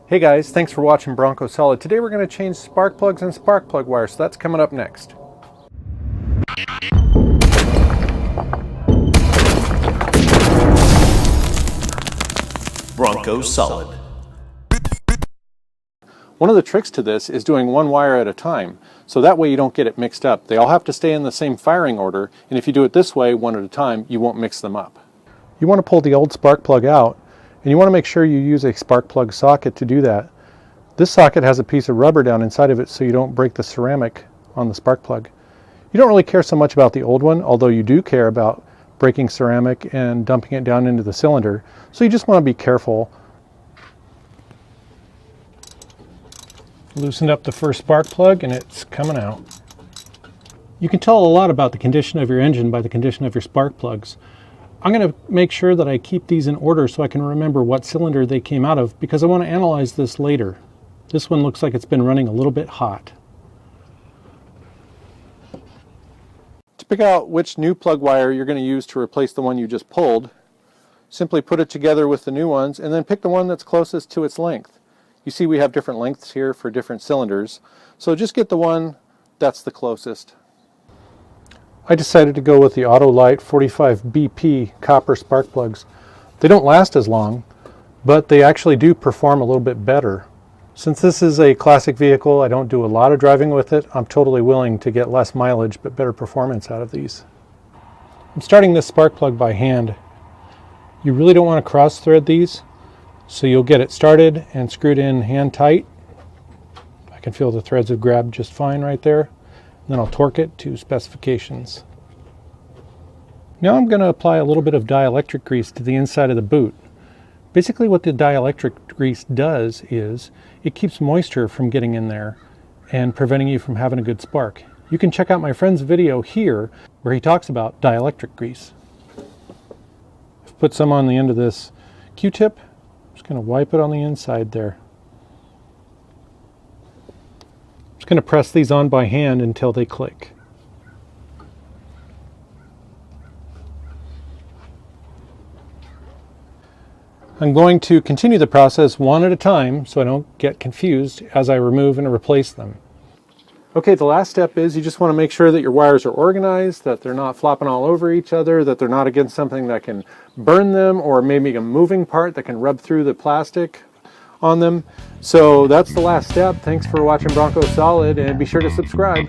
Hey guys, thanks for watching Bronco Solid. Today we're going to change spark plugs and spark plug wires, so that's coming up next. Bronco Solid. One of the tricks to this is doing one wire at a time, so that way you don't get it mixed up. They all have to stay in the same firing order, and if you do it this way, one at a time, you won't mix them up. You want to pull the old spark plug out, and you want to make sure you use a spark plug socket to do that. This socket has a piece of rubber down inside of it so you don't break the ceramic on the spark plug. You don't really care so much about the old one, although you do care about breaking ceramic and dumping it down into the cylinder, so you just want to be careful. Loosened up the first spark plug and it's coming out. You can tell a lot about the condition of your engine by the condition of your spark plugs. I'm going to make sure that I keep these in order so I can remember what cylinder they came out of, because I want to analyze this later. This one looks like it's been running a little bit hot. To pick out which new plug wire you're going to use to replace the one you just pulled, simply put it together with the new ones and then pick the one that's closest to its length. You see we have different lengths here for different cylinders, so just get the one that's the closest. I decided to go with the Autolite 45 BP copper spark plugs. They don't last as long, but they actually do perform a little bit better. Since this is a classic vehicle, I don't do a lot of driving with it, I'm totally willing to get less mileage but better performance out of these. I'm starting this spark plug by hand. You really don't want to cross thread these, so you'll get it started and screwed in hand tight. I can feel the threads have grabbed just fine right there. Then I'll torque it to specifications. Now I'm going to apply a little bit of dielectric grease to the inside of the boot. Basically what the dielectric grease does is it keeps moisture from getting in there and preventing you from having a good spark. You can check out my friend's video here where he talks about dielectric grease. I've put some on the end of this Q-tip. Just going to wipe it on the inside there. Just going to press these on by hand until they click. I'm going to continue the process one at a time so I don't get confused as I remove and replace them. Okay, the last step is you just want to make sure that your wires are organized, that they're not flopping all over each other, that they're not against something that can burn them, or maybe a moving part that can rub through the plastic on them. So that's the last step. Thanks for watching Bronco Solid, and be sure to subscribe.